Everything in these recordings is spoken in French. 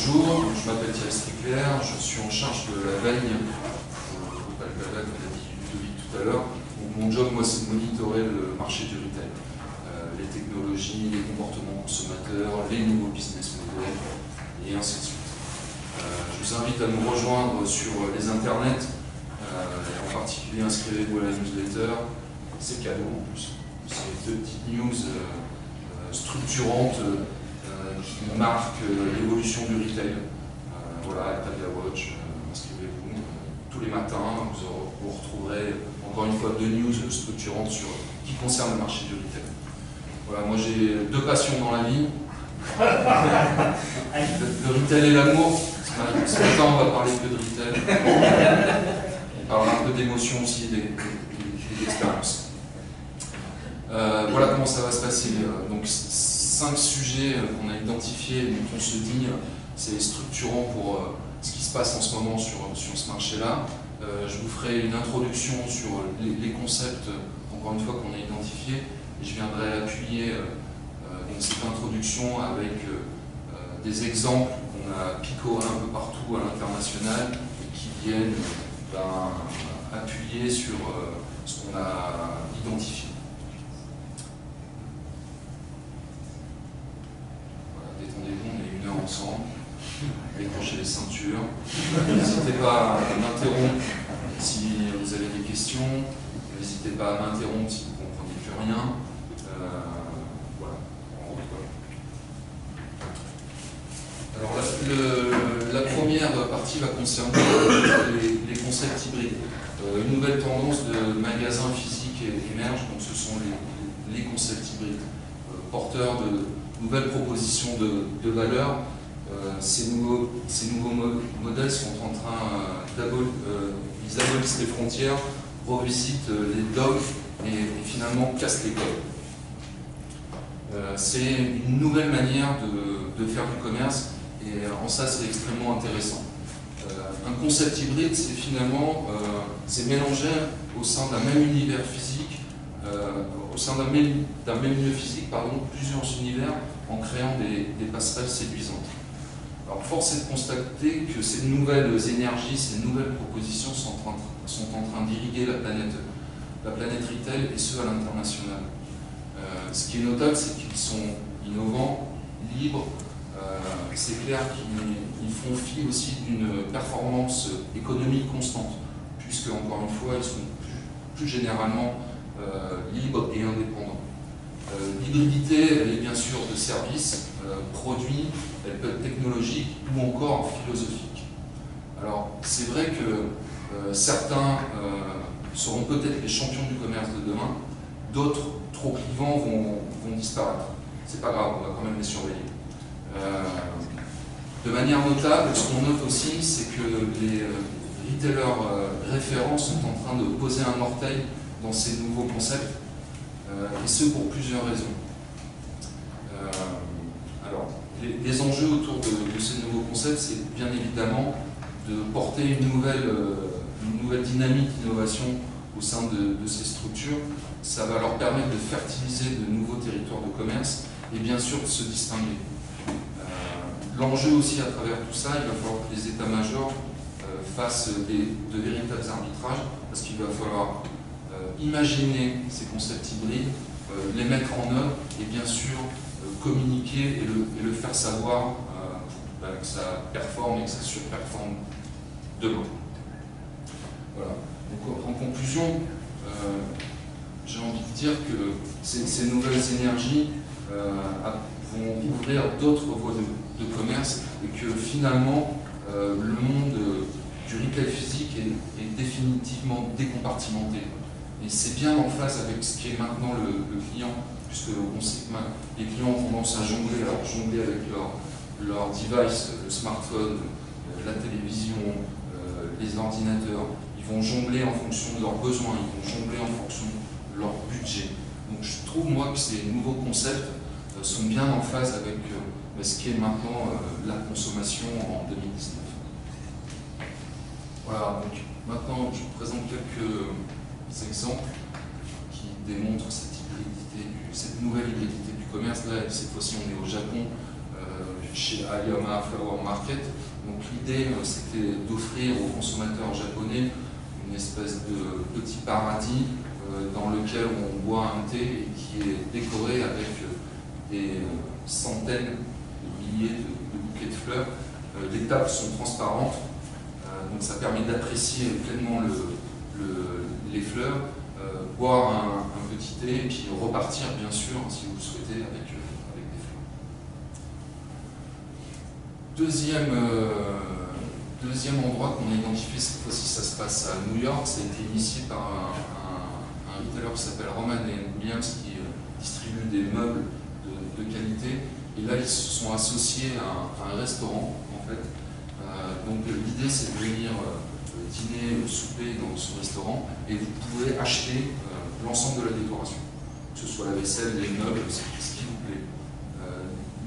Bonjour, je m'appelle Thierry Strickler, je suis en charge de la veille pour le groupe Alcala, comme l'a dit Ludovic tout à l'heure. Mon job, moi, c'est de monitorer le marché du retail, les technologies, les comportements consommateurs, les nouveaux business models, et ainsi de suite. Je vous invite à nous rejoindre sur les internets, en particulier inscrivez-vous à la newsletter, c'est cadeau en plus. C'est deux petites news structurantes qui marquent l'évolution du retail. Voilà, Tabia Watch, inscrivez-vous. Tous les matins, vous retrouverez encore une fois deux news structurantes qui concernent le marché du retail. Voilà, moi j'ai deux passions dans la vie. Le retail et l'amour. Ce matin, on va parler que de retail. On parlera un peu d'émotion aussi et d'expérience. Voilà comment ça va se passer. Donc, 5 sujets qu'on a identifiés et dont on se dit c'est structurant pour ce qui se passe en ce moment sur ce marché-là. Je vous ferai une introduction sur les concepts, encore une fois, qu'on a identifiés. Et je viendrai appuyer cette introduction avec des exemples qu'on a picorés un peu partout à l'international et qui viennent appuyer sur ce qu'on a identifié. Voilà, détendez-vous, on est 1 heure ensemble. Décrochez les ceintures. N'hésitez pas à m'interrompre si vous avez des questions. N'hésitez pas à m'interrompre si vous ne comprenez plus rien. Voilà. Alors la première partie va concerner les concepts hybrides. Une nouvelle tendance de magasins physiques émerge, donc ce sont les concepts hybrides, porteurs de nouvelles propositions de valeur. Ces nouveaux modèles sont en train ils abolissent les frontières, revisitent les dogmes et finalement cassent les codes. C'est une nouvelle manière de faire du commerce et en ça c'est extrêmement intéressant. Un concept hybride, c'est finalement c'est mélanger au sein d'un même univers physique, au sein d'un même lieu physique, plusieurs univers en créant des passerelles séduisantes. Alors, force est de constater que ces nouvelles énergies, ces nouvelles propositions sont en train d'irriguer la planète retail et ce à l'international. Ce qui est notable, c'est qu'ils sont innovants, libres. C'est clair qu'ils font fi aussi d'une performance économique constante, puisque, encore une fois, ils sont plus généralement libres et indépendants. L'hybridité, elle est bien sûr de services, produits, elle peut être technologique ou encore philosophique. Alors, c'est vrai que certains seront peut-être les champions du commerce de demain, d'autres, trop clivants, vont disparaître. C'est pas grave, on va quand même les surveiller. De manière notable, ce qu'on note aussi, c'est que les retailers référents sont en train de poser un orteil dans ces nouveaux concepts, et ce pour plusieurs raisons. Alors, les enjeux autour de ces nouveaux concepts, c'est bien évidemment de porter une nouvelle dynamique d'innovation au sein de ces structures. Ça va leur permettre de fertiliser de nouveaux territoires de commerce et bien sûr de se distinguer. L'enjeu aussi à travers tout ça, il va falloir que les états-majors fassent de véritables arbitrages, parce qu'il va falloir imaginer ces concepts hybrides, les mettre en œuvre et bien sûr communiquer et le faire savoir que ça performe et que ça surperforme demain. Voilà. Donc, en conclusion, j'ai envie de dire que ces nouvelles énergies vont ouvrir d'autres voies de commerce et que finalement le monde du retail physique est définitivement décompartimenté. Et c'est bien en phase avec ce qui est maintenant le client, puisque on sait que les clients ont tendance à jongler avec leur device, le smartphone, la télévision, les ordinateurs. Ils vont jongler en fonction de leurs besoins, ils vont jongler en fonction de leur budget. Donc je trouve moi que ces nouveaux concepts sont bien en phase avec ce qui est maintenant la consommation en 2019. Voilà, donc maintenant je vous présente quelques exemples qui démontrent cette nouvelle hybridité du commerce. Là, cette fois-ci, on est au Japon. chez Aoyama Flower Market. Donc l'idée, c'était d'offrir aux consommateurs japonais une espèce de petit paradis dans lequel on boit un thé et qui est décoré avec des centaines de milliers de bouquets de fleurs. Les tables sont transparentes, donc ça permet d'apprécier pleinement les fleurs, boire un petit thé et puis repartir bien sûr si vous le souhaitez avec des fleurs. Deuxième endroit qu'on a identifié, cette fois-ci ça se passe à New York, ça a été initié par un retailer qui s'appelle Roman & Williams qui distribue des meubles de qualité, et là ils se sont associés à un restaurant en fait. Donc l'idée c'est de venir dîner ou souper dans ce restaurant et vous pouvez acheter l'ensemble de la décoration, que ce soit la vaisselle, les meubles, ce qui vous plaît.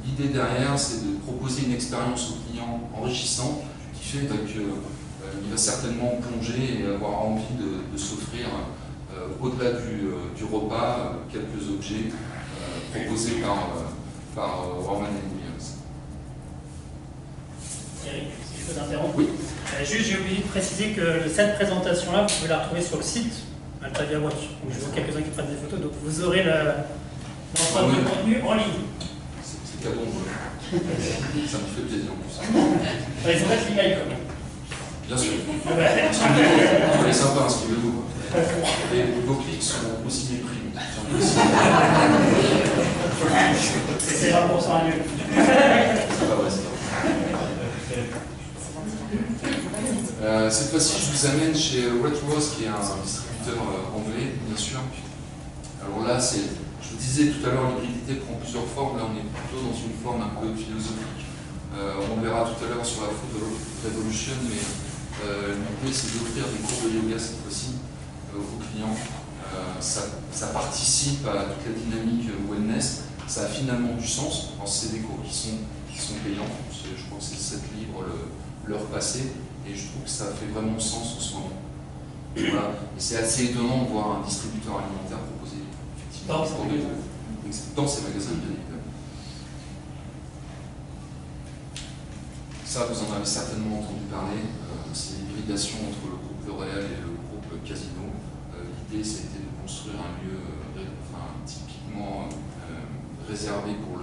L'idée derrière c'est de proposer une expérience au client enrichissante qui fait qu'il va certainement plonger et avoir envie de s'offrir au-delà du repas quelques objets proposés par Roman & Williams. Eric, si je peux t'interrompre. Oui. Juste, j'ai oublié de préciser que cette présentation-là, vous pouvez la retrouver sur le site Altavia Watch. Donc, je vois quelques-uns qui prennent des photos, donc vous aurez l'ensemble de contenu en ligne. C'est cadeau, ça me fait plaisir en plus. Ils ont pas de l'email quand même. Bien sûr. Ouais. Soyez sympa, inscrivez-vous. Et vos clics sont aussi des primes. C'est 20% annuel. C'est pas vrai, cette fois-ci, je vous amène chez Red Rose, qui est un distributeur anglais, bien sûr. Alors là, je vous disais tout à l'heure, l'hybridité prend plusieurs formes. Là, on est plutôt dans une forme un peu philosophique. On le verra tout à l'heure sur la Food Revolution, mais l'idée, c'est d'offrir des cours de yoga cette fois-ci aux clients. Ça participe à toute la dynamique wellness. Ça a finalement du sens. C'est des cours qui sont payants. Je crois que c'est 7 livres l'heure passée. Et je trouve que ça fait vraiment sens en ce moment. Voilà. Et c'est assez étonnant de voir un distributeur alimentaire proposer effectivement dans ces magasins, bien évidemment. Ça, vous en avez certainement entendu parler. C'est l'hybridation entre le groupe L'Oréal et le groupe Casino. L'idée, c'était de construire un lieu typiquement réservé pour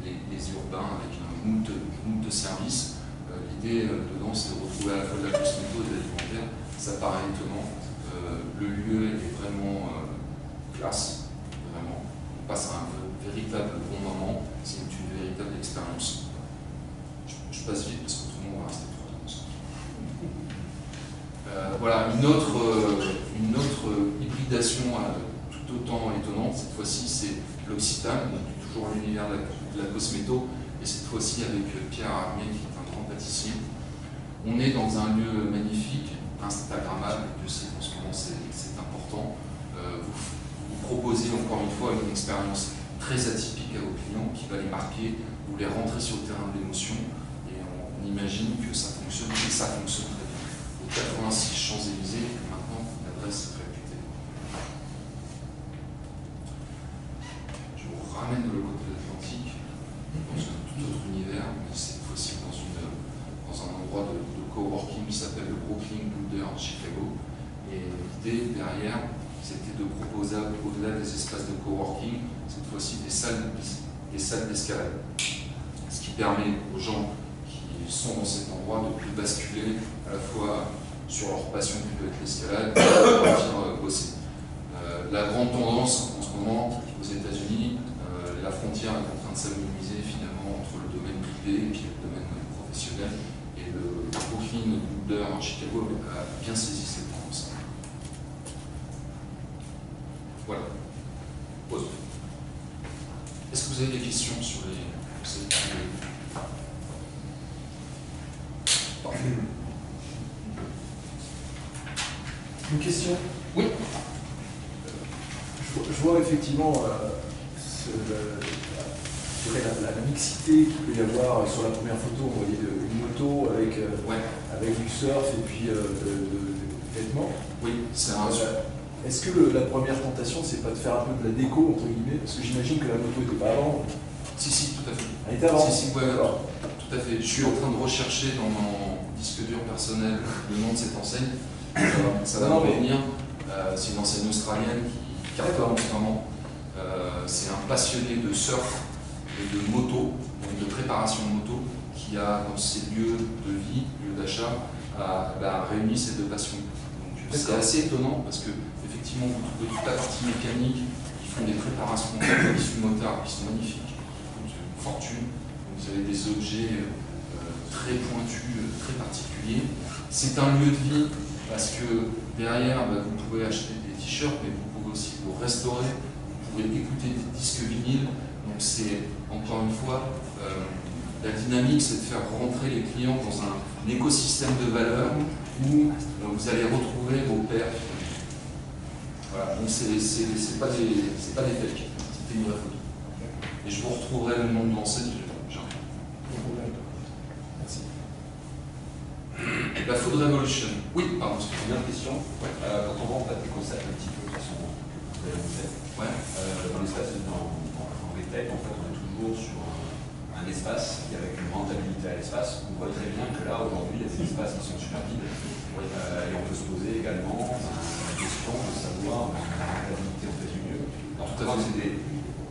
les urbains avec un moult de services. L'idée dedans, c'est de retrouver à la fois de la cosméto et de l'alimentaire. Ça paraît étonnant. Le lieu est vraiment classe, vraiment. On passe à un véritable bon moment. C'est une véritable expérience. Je passe vite parce que tout le monde va rester trop. Voilà, une autre hybridation tout autant étonnante. Cette fois-ci, c'est l'Occitane, donc toujours l'univers de la cosméto, et cette fois-ci avec Pierre Armier, qui est un grand pâtissier. On est dans un lieu magnifique, instagrammable, je sais qu'en ce moment c'est important. Vous proposez encore une fois une expérience très atypique à vos clients qui va les marquer, vous les rentrez sur le terrain de l'émotion, et on imagine que ça fonctionne, et ça fonctionne très bien. Au 86 Champs-Élysées, maintenant une adresse réputée. Je vous ramène de l'autre côté de l'Atlantique, dans un tout autre univers, mais cette fois-ci dans un endroit de coworking qui s'appelle le Brooklyn Boulder Chicago. Et l'idée derrière, c'était de proposer au-delà des espaces de coworking, cette fois-ci des salles d'escalade. Ce qui permet aux gens qui sont dans cet endroit de basculer à la fois sur leur passion qui peut être l'escalade et de partir bosser. La grande tendance en ce moment aux États-Unis, la frontière est en train de s'amenuiser finalement entre le domaine privé et puis le domaine professionnel. Et le Brooklyn Boulder en Chicago a bien saisi cette tendance. Voilà. Pause. Est-ce que vous avez des questions sur ces Une question? Oui. Je vois effectivement la mixité qu'il peut y avoir sur la première photo. On voyait une moto avec du surf et puis de vêtements. Oui, c'est un Est-ce que la première tentation, c'est pas de faire un peu de la déco, entre guillemets? Parce que j'imagine que la moto n'était pas avant. Si, tout à fait. Elle était avant. Si, ouais, tout à fait. Je suis en train de rechercher dans mon disque dur personnel le nom de cette enseigne. Ça va me revenir. C'est une enseigne australienne qui cartonne en ce moment. C'est un passionné de surf et de moto, donc de préparation de moto, qui a dans ses lieux de vie, lieux d'achat, réuni ces deux passions. C'est assez étonnant parce que effectivement vous trouvez toute la partie mécanique, qui font des préparations issues motards qui sont magnifiques, donc une fortune. Donc, vous avez des objets très pointus, très particuliers. C'est un lieu de vie parce que derrière vous pouvez acheter des t-shirts, mais vous pouvez aussi vous restaurer, vous pouvez écouter des disques vinyles. Donc c'est encore une fois la dynamique, c'est de faire rentrer les clients dans un écosystème de valeurs où vous allez retrouver vos pairs. Voilà, donc c'est pas des fakes, c'était une vraie folie. Et je vous retrouverai le nom de l'enseigne. Merci. La Food Revolution. Oui, pardon. Une autre question. Ouais. Quand on voit en fait les concepts un petit peu qui sont dans l'espace en retail, en fait, on est toujours sur un espace avec une rentabilité à l'espace. On voit très bien que là, aujourd'hui, il y a des espaces qui sont super vides. Et on peut se poser également la question de savoir la rentabilité en fait du mieux. Alors, tout à fait,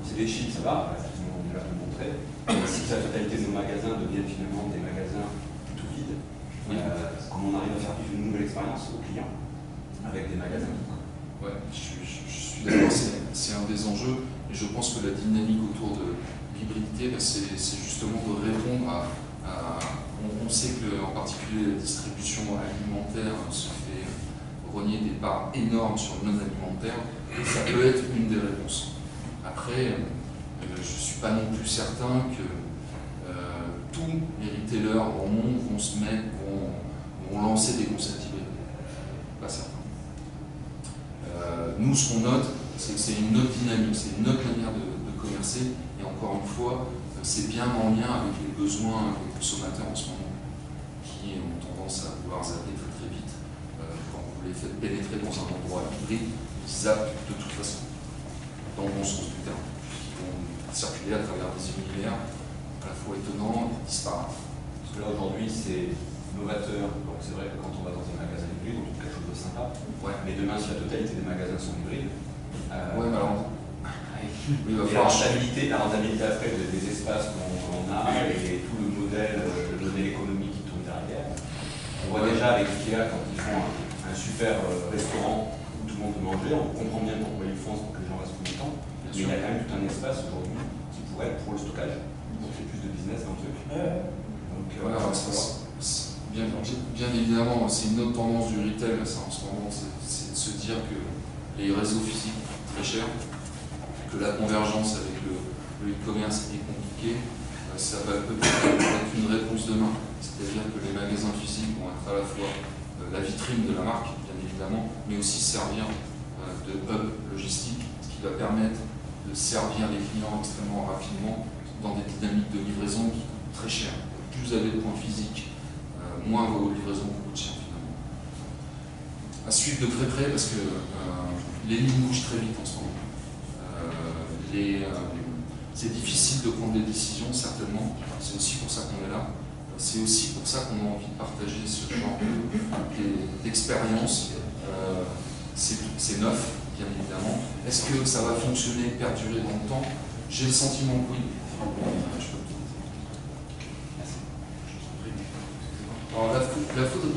c'est des chiffres, ça va, on l'a pu montrer. Si la totalité de nos magasins deviennent finalement des magasins tout vides, comment on arrive à faire vivre une nouvelle expérience aux clients avec des magasins tout vides. Ouais, je suis d'accord, c'est un des enjeux. Et je pense que la dynamique autour de l'hybridité, c'est justement de répondre à on sait qu'en particulier la distribution alimentaire se fait rogner des parts énormes sur le non-alimentaire. Ça peut être une des réponses. Après, je ne suis pas non plus certain que tous les retailers au monde vont lancer des concepts hybrides. Pas certain. Nous, ce qu'on note, c'est que c'est une autre dynamique, c'est une autre manière de commercer. Et encore une fois, c'est bien en lien avec les besoins des consommateurs en ce moment, qui ont tendance à vouloir zapper très très vite. Quand vous les faites pénétrer dans un endroit hybride, ils zappent de toute façon, dans le bon sens du terme. Ils vont circuler à travers des univers à la fois étonnants et disparates. Parce que là, aujourd'hui, c'est novateur. Donc c'est vrai que quand on va dans un magasin hybride, on trouve quelque chose de sympa. Ouais. Mais demain, si la totalité des magasins sont hybrides, ouais, alors, oui, la rentabilité après des espaces qu'on a et tout le modèle économique qui tourne derrière. On voit déjà avec IKEA quand ils font un super restaurant où tout le monde peut manger, on comprend bien pourquoi ils le font, pour que les gens restent plus longtemps. Mais il y a quand même tout un espace aujourd'hui qui pourrait être pour le stockage. On fait plus de business dans le truc. Donc, voilà, bien évidemment, c'est une autre tendance du retail ça, en ce moment, c'est de se dire que les réseaux physiques coûtent très cher, que la convergence avec le e-commerce est compliquée. Ça va peut-être être une réponse demain, c'est-à-dire que les magasins physiques vont être à la fois la vitrine de la marque, bien évidemment, mais aussi servir de hub logistique, ce qui va permettre de servir les clients extrêmement rapidement dans des dynamiques de livraison qui coûtent très cher. Plus vous avez de points physiques, moins vos livraisons coûtent cher finalement. À suivre de très près parce que les lignes bougent très vite en ce moment. C'est difficile de prendre des décisions, certainement. C'est aussi pour ça qu'on est là. C'est aussi pour ça qu'on a envie de partager ce genre d'expérience. C'est neuf, bien évidemment. Est-ce que ça va fonctionner, perdurer dans le temps? J'ai le sentiment que oui. Alors, la foudre.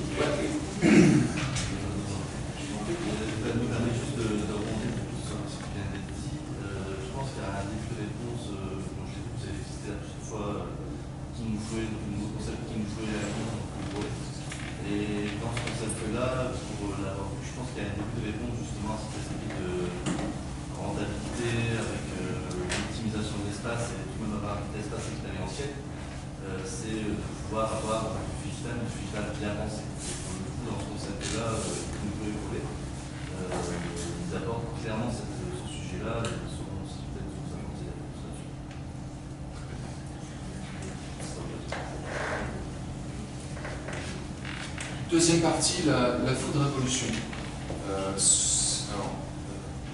Et dans ce concept-là, pour l'avoir vu, je pense qu'il y a un début de réponse justement à cette esprit de rentabilité avec l'optimisation de l'espace et tout le monde avoir un espace expérientiel. C'est de pouvoir avoir un digital bien pensé. Et pour le coup, dans ce concept-là, qui nous peut évoluer, ils apportent clairement ce sujet-là et sont peut-être tout ça considéré. Deuxième partie, la food revolution.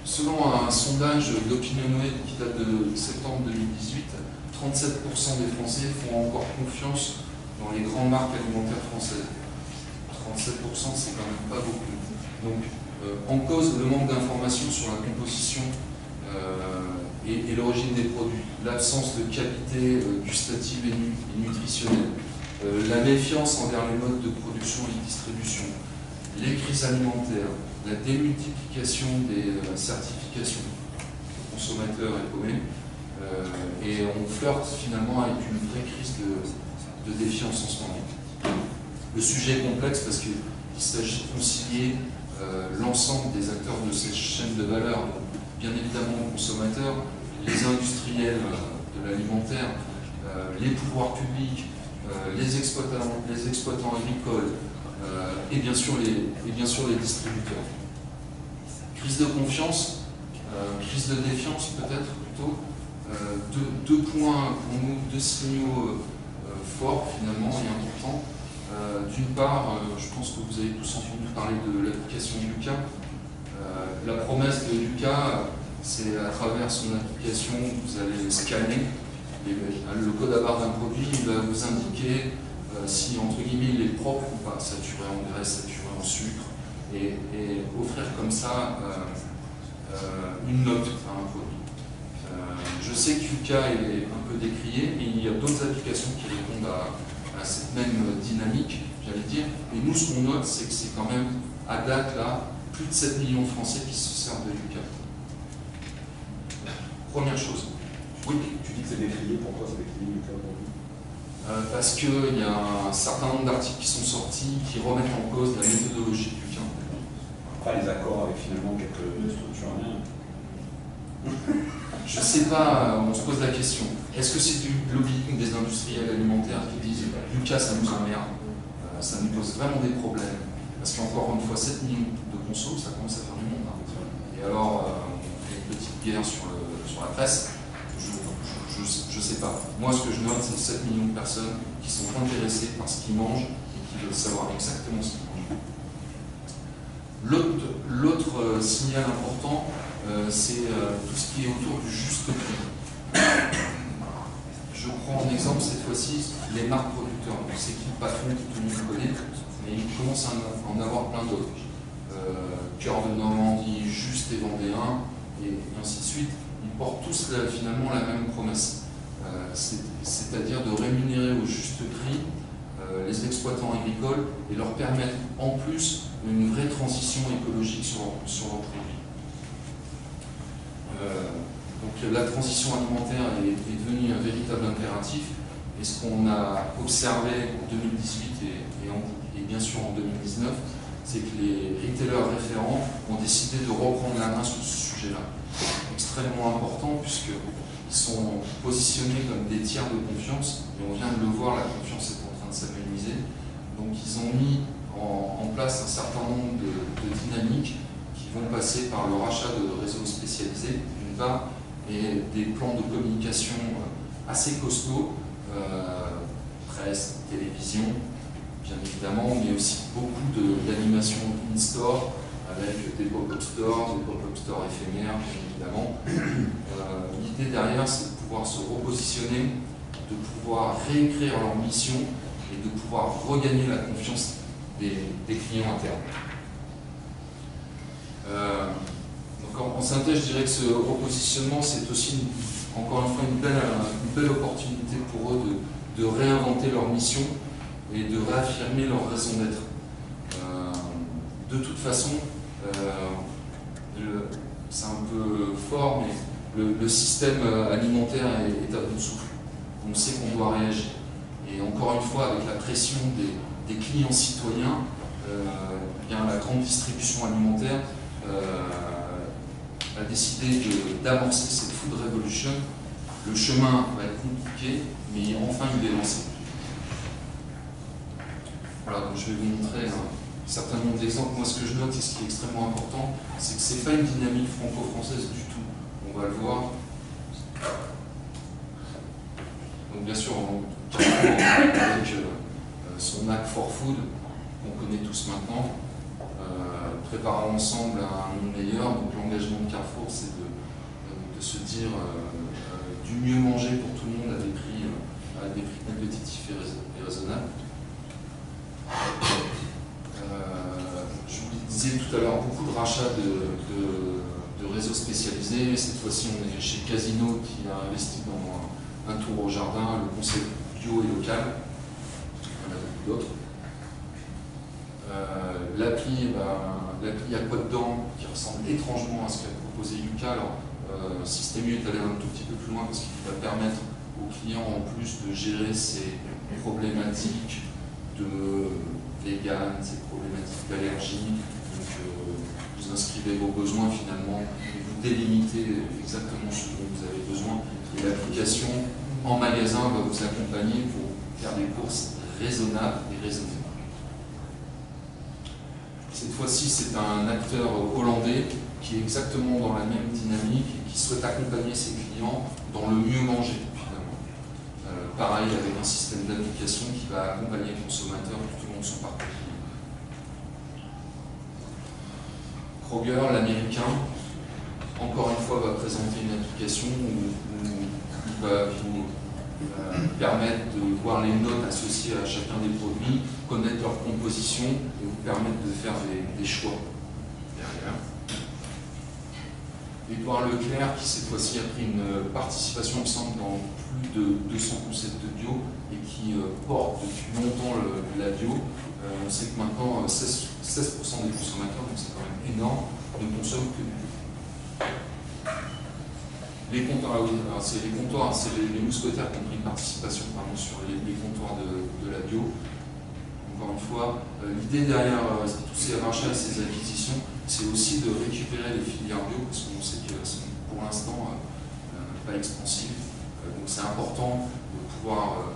Selon un sondage d'Opinionway qui date de septembre 2018, 33% 37% des Français font encore confiance dans les grandes marques alimentaires françaises. 37%, c'est quand même pas beaucoup. Donc, en cause le manque d'informations sur la composition et l'origine des produits, l'absence de qualité gustative et nutritionnelle, la méfiance envers les modes de production et de distribution, les crises alimentaires, la démultiplication des certifications. Le consommateur est paumé et on flirte finalement avec une vraie crise de défiance en ce moment. Le sujet est complexe parce qu'il s'agit de concilier l'ensemble des acteurs de ces chaînes de valeur, donc, bien évidemment les consommateurs, les industriels de l'alimentaire, les pouvoirs publics, les exploitants agricoles et bien sûr les distributeurs. Crise de confiance, crise de défiance peut-être plutôt, deux points pour nous, deux signaux forts finalement et importants. D'une part, je pense que vous avez tous entendu parler de l'application Yuka. La promesse de Yuka, c'est à travers son application, vous allez scanner le code à barre d'un produit, il va vous indiquer si entre guillemets il est propre ou pas, saturé en graisse, saturé en sucre, et offrir comme ça une note à un produit. Je sais que Yuka est un peu décrié, mais il y a d'autres applications qui répondent à cette même dynamique, j'allais dire. Et nous, ce qu'on note, c'est que c'est quand même, à date, là, plus de 7 millions de Français qui se servent de Yuka. Première chose. Oui, tu dis que c'est décrié, pourquoi c'est décrié Yuka aujourd'hui ? Parce qu'il y a un certain nombre d'articles qui sont sortis qui remettent en cause la méthodologie de Yuka. Après, les accords avec finalement quelques structures rien. Je ne sais pas, on se pose la question. Est-ce que c'est du lobbying des industriels alimentaires qui disent Yuka, ça nous emmerde, ça nous pose vraiment des problèmes. Parce qu'encore une fois, 7 millions de consos, ça commence à faire du monde. Et alors, on fait une petite guerre sur la presse. Je ne sais pas. Moi, ce que je note, c'est 7 millions de personnes qui sont intéressées par ce qu'ils mangent et qui veulent savoir exactement ce qu'ils mangent. L'autre signal important, c'est tout ce qui est autour du juste prix. Je prends en exemple cette fois-ci les marques producteurs. On sait qui le patron, tout le monde connaît, mais il commence à en avoir plein d'autres. Cœur de Normandie, Juste et Vendéen, et ainsi de suite. Ils portent tous finalement la même promesse, c'est-à-dire de rémunérer au juste prix les exploitants agricoles et leur permettre en plus une vraie transition écologique sur leurs produits. Donc la transition alimentaire est devenue un véritable impératif, et ce qu'on a observé en 2018 et bien sûr en 2019, c'est que les retailers référents ont décidé de reprendre la main sur ce sujet-là. Extrêmement important puisqu'ils sont positionnés comme des tiers de confiance, et on vient de le voir, la confiance est en train de s'amenuiser. Donc ils ont mis en place un certain nombre de dynamiques qui vont passer par le rachat de réseaux spécialisés, d'une part, et des plans de communication assez costauds, presse, télévision, bien évidemment, mais aussi beaucoup d'animation in-store, avec des pop-up stores éphémères, bien évidemment. L'idée derrière, c'est de pouvoir se repositionner, de pouvoir réécrire leur mission et de pouvoir regagner la confiance des clients internes. Donc en synthèse, je dirais que ce repositionnement, c'est aussi encore une fois une belle opportunité pour eux de réinventer leur mission et de réaffirmer leur raison d'être. De toute façon, c'est un peu fort, mais le système alimentaire est à bout de souffle. On sait qu'on doit réagir. Et encore une fois, avec la pression des clients citoyens, bien, la grande distribution alimentaire a décidé d'amorcer cette food revolution. Le chemin va être compliqué, mais enfin il est lancé. Voilà, donc je vais vous montrer un certain nombre d'exemples. Moi, ce que je note et ce qui est extrêmement important, c'est que ce n'est pas une dynamique franco-française du tout. On va le voir. Donc bien sûr, avec son Act for Food, qu'on connaît tous maintenant, préparons ensemble un monde meilleur. Donc l'engagement de Carrefour, c'est de se dire du du mieux manger pour tout le monde à des prix compétitifs et raisonnables. Je vous disais tout à l'heure, beaucoup de rachats de réseaux spécialisés. Cette fois-ci, on est chez Casino qui a investi dans un tour au jardin, le concept bio et local. Il y en a beaucoup d'autres. L'appli à quoi dedans, qui ressemble étrangement à ce qu'a proposé Yuka. Alors, Système U est allé un tout petit peu plus loin parce qu'il va permettre aux clients, en plus de gérer ces problématiques de vegan, ces problématiques d'allergie. Donc, vous inscrivez vos besoins finalement et vous délimitez exactement ce dont vous avez besoin. Et l'application en magasin va vous accompagner pour faire des courses raisonnables et raisonnées. Cette fois-ci, c'est un acteur hollandais qui est exactement dans la même dynamique et qui souhaite accompagner ses clients dans le mieux manger, finalement. Pareil, avec un système d'application qui va accompagner le consommateur tout au long de son parcours. Kroger, l'américain, encore une fois, va présenter une application où il va vous permettre de voir les notes associées à chacun des produits, connaître leur composition et vous permettre de faire des choix derrière. Édouard Leclerc, qui cette fois-ci a pris une participation ensemble dans plus de 200 concepts de bio et qui porte depuis longtemps la bio. On sait que maintenant 16% des consommateurs, donc c'est quand même énorme, ne consomment que du bio. Les comptoirs, c'est les mousquetaires qui ont pris une participation sur les comptoirs de la bio. Encore une fois, l'idée derrière tous ces rachats et ces acquisitions, c'est aussi de récupérer les filières bio, parce qu'on sait qu'elles sont pour l'instant pas expansives. Donc c'est important de pouvoir,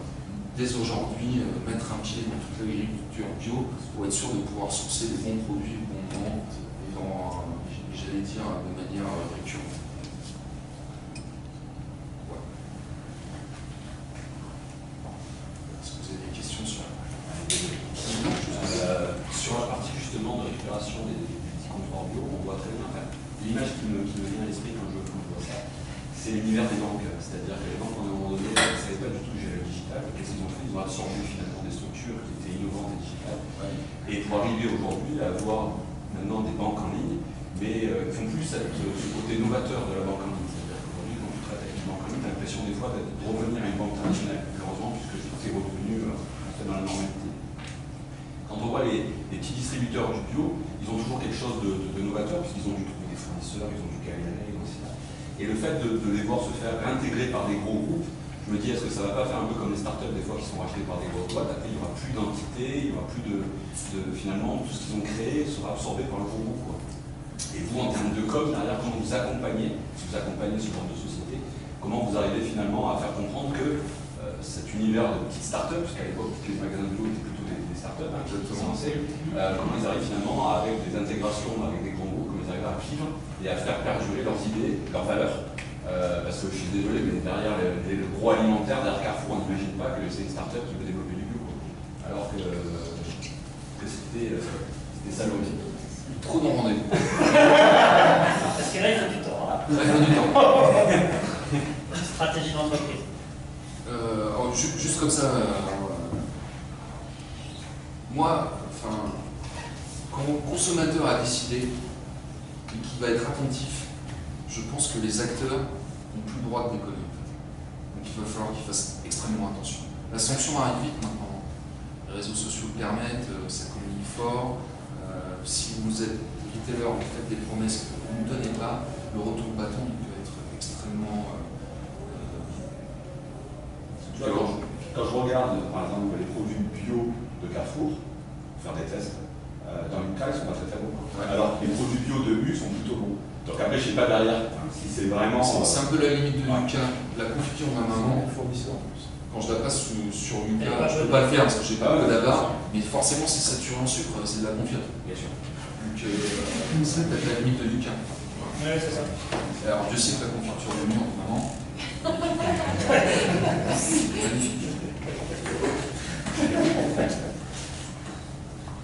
dès aujourd'hui, mettre un pied dans toute l'agriculture bio pour être sûr de pouvoir sourcer des bons produits au bon moment et j'allais dire, de manière récurrente. Sur la partie justement de récupération des petits comptoirs bio, on voit très bien. L'image qui me vient à l'esprit quand je vois ça, c'est l'univers des banques. C'est-à-dire que les banques, à un moment donné, ne savaient pas du tout gérer le digital. Qu'est-ce qu'ils ont fait? Ils ont absorbé finalement des structures qui étaient innovantes et digitales. Et pour arriver aujourd'hui à avoir maintenant des banques en ligne, mais qui font plus ce côté novateur de la banque en ligne. C'est-à-dire qu'aujourd'hui, quand tu traites avec une banque en ligne, tu as l'impression des fois de revenir à une banque traditionnelle, heureusement, puisque tout est revenu dans la normalité. Quand on voit les petits distributeurs du bio, ils ont toujours quelque chose de novateur, puisqu'ils ont dû trouver des fournisseurs, ils ont dû galérer, etc. Et le fait de les voir se faire réintégrer par des gros groupes, je me dis, est-ce que ça ne va pas faire un peu comme les startups des fois qui sont rachetées par des grosses boîtes? Après, il n'y aura plus d'entité, il n'y aura plus finalement, tout ce qu'ils ont créé sera absorbé par le gros groupe, quoi. Et vous, en termes de com, derrière, comment vous accompagnez, si vous accompagnez ce genre de société, comment vous arrivez finalement à faire comprendre que cet univers de petites startups, parce qu'à l'époque, les magasins de bio étaient plutôt des startups, comment ils arrivent finalement avec des intégrations avec des grands groupes, comment ils arrivent à vivre et à faire perdurer leurs idées, leurs valeurs. Parce que je suis désolé, mais derrière le gros alimentaire, derrière Carrefour, on n'imagine pas que c'est une startup qui veut développer du bio, quoi. Alors que c'était ça l'origine. Trop de rendez-vous. Parce que là, il faut du temps. Hein. Il faut du temps. Stratégie d'entreprise. Juste comme ça, moi, quand le consommateur a décidé et qu'il va être attentif, je pense que les acteurs n'ont plus le droit de déconner. Donc il va falloir qu'ils fassent extrêmement attention. La sanction arrive vite maintenant. Les réseaux sociaux le permettent, ça communique fort. Si vous êtes retailer, vous faites des promesses que vous ne donnez pas, le retour de bâton il peut être extrêmement violent. Quand je regarde, par exemple, les produits bio de Carrefour, faire des tests, dans une cas, ils sont pas très bons. Ouais. Alors que les produits bio de U sont plutôt bons. Donc après, je ne sais pas derrière si c'est vraiment. C'est un peu la limite de Yuka. La confiture ma maman, quand je la passe sur Yuka, je ne peux pas le faire parce que j'ai pas de d'abord, mais forcément, si ça tue en sucre, c'est de la confiture. Bien sûr. Donc, c'est peut-être la limite de Yuka. Ouais, c'est ça. Alors, je sais que la confiture de mûre, maman. Magnifique.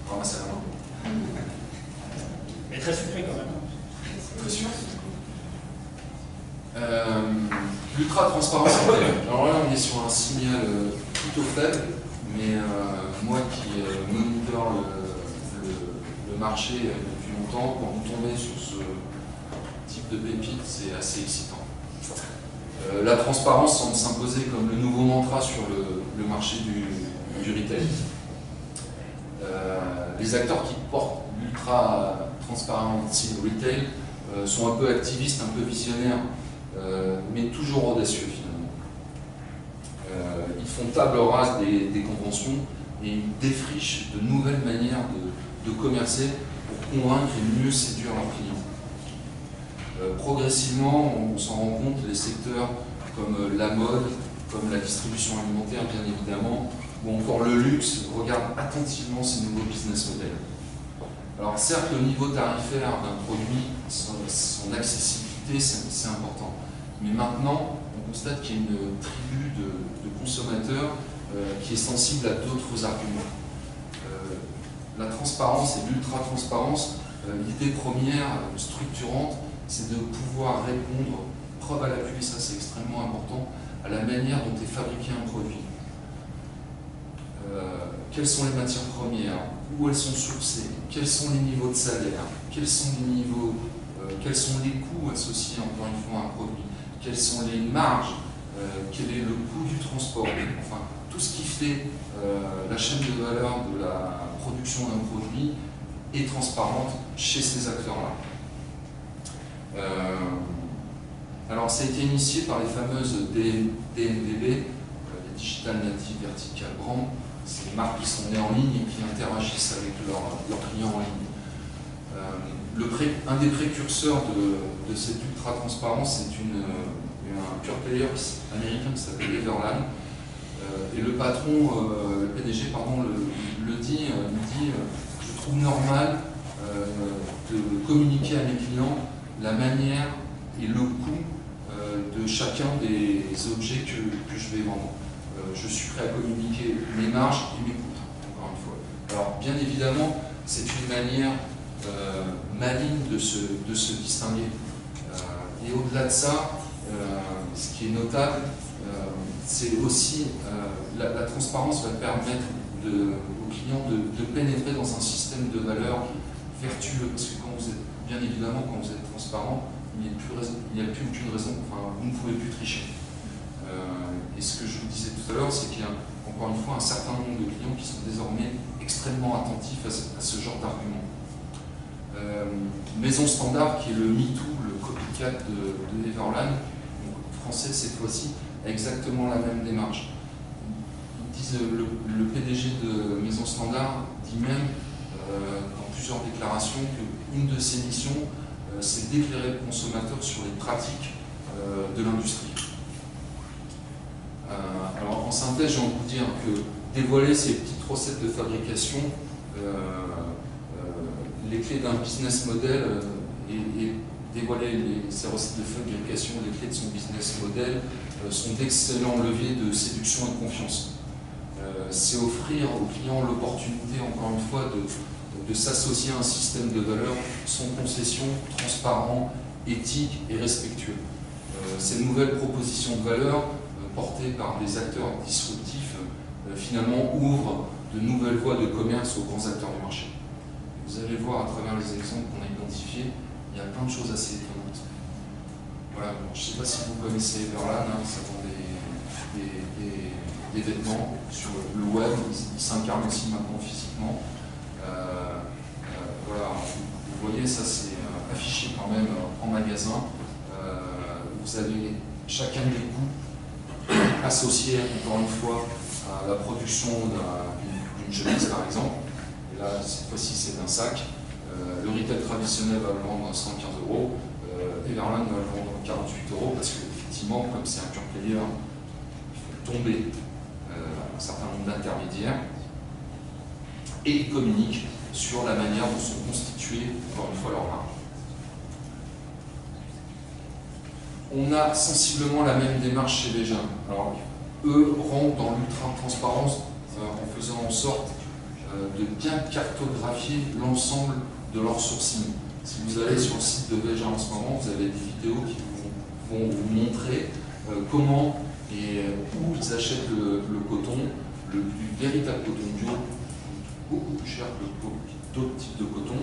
Ramasse à la main. Mais très sucré quand même. Très sucré. L'ultra L'ultra-transparence retail. Alors là, on est sur un signal plutôt faible, mais moi qui monitore le marché depuis longtemps, quand vous tombez sur ce type de pépite, c'est assez excitant. La transparence semble s'imposer comme le nouveau mantra sur le marché du retail. Les acteurs qui portent l'ultra transparency retail sont un peu activistes, un peu visionnaires, mais toujours audacieux finalement. Ils font table rase des conventions et ils défrichent de nouvelles manières de commercer pour convaincre et mieux séduire leurs clients. Progressivement, on s'en rend compte, les secteurs comme la mode, comme la distribution alimentaire bien évidemment, ou encore le luxe, regardent attentivement ces nouveaux business models. Alors certes, le niveau tarifaire d'un produit, son accessibilité, c'est important. Mais maintenant, on constate qu'il y a une tribu de consommateurs qui est sensible à d'autres arguments. La transparence et l'ultra-transparence, l'idée première, structurante, c'est de pouvoir répondre, preuve à l'appui, ça c'est extrêmement important, à la manière dont est fabriqué un produit. Quelles sont les matières premières, où elles sont sourcées, quels sont les niveaux de salaire, quels sont les coûts associés encore une fois à un produit, quelles sont les marges, quel est le coût du transport, enfin tout ce qui fait la chaîne de valeur de la production d'un produit est transparente chez ces acteurs-là. Alors ça a été initié par les fameuses DNVB, les Digital Native Vertical Brand. C'est des marques qui sont nées en ligne et qui interagissent avec leurs clients en ligne. Un des précurseurs de cette ultra-transparence, c'est un pure player américain qui s'appelle Everland. Et le patron, le PDG, pardon, le dit, je trouve normal de communiquer à mes clients la manière et le coût de chacun des objets que je vais vendre. Je suis prêt à communiquer mes marges et mes coûts, encore une fois. Alors, bien évidemment, c'est une manière maligne de se distinguer. Et au-delà de ça, ce qui est notable, c'est aussi la transparence va permettre aux clients de pénétrer dans un système de valeurs vertueux. Parce que quand vous êtes, bien évidemment, quand vous êtes transparent, il n'y a plus aucune raison, enfin, vous ne pouvez plus tricher. Et ce que je vous disais tout à l'heure, c'est qu'il y a encore une fois un certain nombre de clients qui sont désormais extrêmement attentifs à ce genre d'argument. Maison Standard, qui est le MeToo, le copycat de Everland, français cette fois-ci, a exactement la même démarche. Ils disent, le PDG de Maison Standard dit même dans plusieurs déclarations qu'une de ses missions, c'est d'éclairer le consommateur sur les pratiques de l'industrie. Alors en synthèse, j'ai envie de vous dire que dévoiler ces petites recettes de fabrication, les clés d'un business model et dévoiler ces recettes de fabrication, les clés de son business model sont d'excellents leviers de séduction et de confiance. C'est offrir aux clients l'opportunité, encore une fois, de s'associer à un système de valeurs sans concession, transparent, éthique et respectueux. Ces nouvelles propositions de valeurs portées par des acteurs disruptifs, finalement ouvrent de nouvelles voies de commerce aux grands acteurs du marché. Vous allez voir à travers les exemples qu'on a identifiés, il y a plein de choses assez étonnantes. Voilà, je ne sais pas si vous connaissez Everland, ça vend des vêtements sur le web, ils s'incarnent aussi maintenant physiquement. Voilà, vous voyez, ça c'est affiché quand même en magasin. Vous avez chacun des coûts associés, encore une fois, à la production d'une chemise par exemple. Et là, cette fois-ci, c'est un sac. Le retail traditionnel va le vendre à 115 €. Everland va le vendre à 48 € parce qu'effectivement, comme c'est un pure player, il faut tomber un certain nombre d'intermédiaires. Et ils communiquent sur la manière dont sont constituées, encore une fois, leurs marques. On a sensiblement la même démarche chez Veja. Alors, eux rentrent dans l'ultra-transparence en faisant en sorte de bien cartographier l'ensemble de leur sourcing. Si vous allez sur le site de Veja en ce moment, vous avez des vidéos qui vont vous montrer comment et où ils achètent le coton, du véritable coton bio, beaucoup plus cher que d'autres types de coton.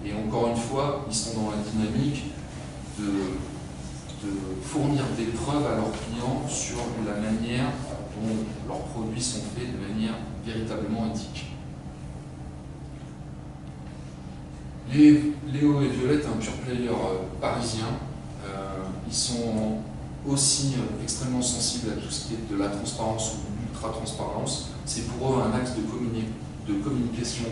Et encore une fois, ils sont dans la dynamique de fournir des preuves à leurs clients sur la manière dont leurs produits sont faits de manière véritablement éthique. Léo et Violette, un pure player parisien, ils sont aussi extrêmement sensibles à tout ce qui est de la transparence ou de l'ultra-transparence. C'est pour eux un axe de communication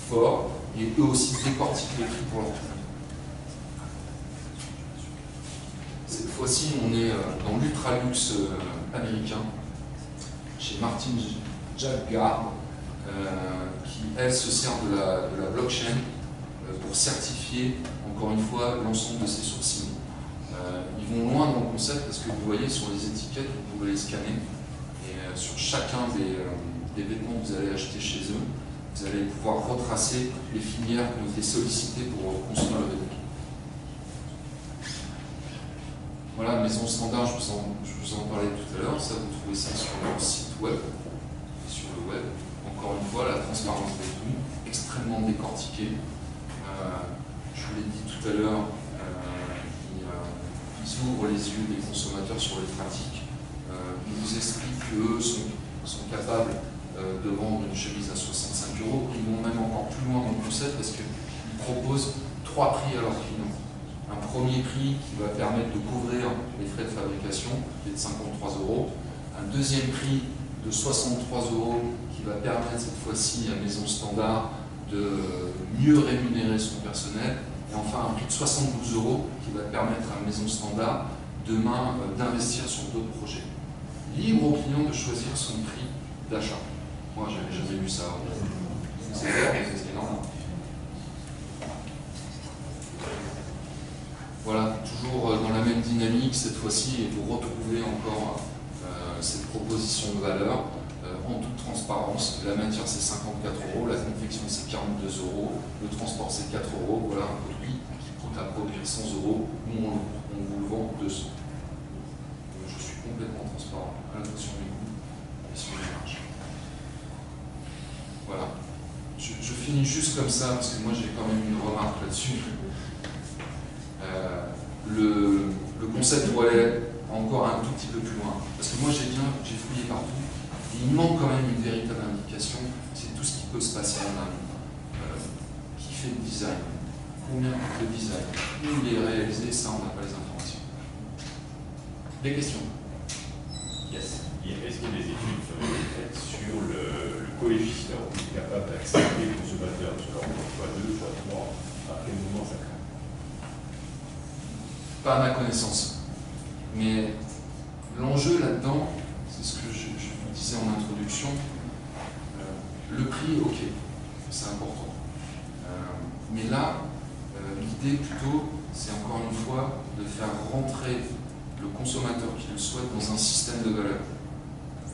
fort, et eux aussi décortiquent les prix pour leurs clients. Cette fois-ci, on est dans l'ultra-luxe américain, chez Martin Jaggar, qui, elle, se sert de la blockchain pour certifier, encore une fois, l'ensemble de ses sourcils. Ils vont loin dans le concept parce que vous voyez sur les étiquettes, vous pouvez les scanner, et sur chacun des vêtements que vous allez acheter chez eux, vous allez pouvoir retracer les filières qui ont été sollicitées pour construire le vêtement. Voilà, Maison Standard, je vous en parlais tout à l'heure, ça vous trouvez ça sur leur site web, sur le web. Encore une fois, la transparence des tout, extrêmement décortiquée. Je vous l'ai dit tout à l'heure, ils ouvrent les yeux des consommateurs sur les pratiques. Ils vous expliquent qu'eux sont capables de vendre une chemise à 65 €. Ils vont même encore plus loin dans le concept parce qu'ils proposent 3 prix à leurs clients. Un premier prix qui va permettre de couvrir les frais de fabrication, qui est de 53 €. Un deuxième prix de 63 € qui va permettre cette fois-ci à Maison Standard de mieux rémunérer son personnel. Et enfin un prix de 72 € qui va permettre à Maison Standard demain d'investir sur d'autres projets. Libre au client de choisir son prix d'achat. Moi, j'avais jamais vu ça. C'est énorme. Voilà, toujours dans la même dynamique cette fois-ci, et vous retrouvez encore cette proposition de valeur en toute transparence. La matière c'est 54 €, la confection c'est 42 €, le transport c'est 4 €. Voilà un produit qui coûte à produire 100 €, nous on vous le vend 200. Je suis complètement transparent à la fois sur mes coûts et sur les marges. Voilà. Je finis juste comme ça parce que moi j'ai quand même une remarque là-dessus. Le concept doit aller encore un tout petit peu plus loin. Parce que moi j'ai fouillé partout. Et il manque quand même une véritable indication, c'est tout ce qui peut se passer en amont. Qui fait le design? Combien coûte le design? Où il est réalisé? Ça, on n'a pas les informations. Des questions? Yes. Est-ce qu'il y a des études qui ont été faites sur le coefficient qui est capable d'accepter le consommateur, soit 2, soit 3, à quel moment ça craint? Pas à ma connaissance. Mais l'enjeu là-dedans, c'est ce que je vous disais en introduction, le prix, ok, c'est important. Mais là, l'idée plutôt, c'est encore une fois de faire rentrer le consommateur qui le souhaite dans un système de valeur.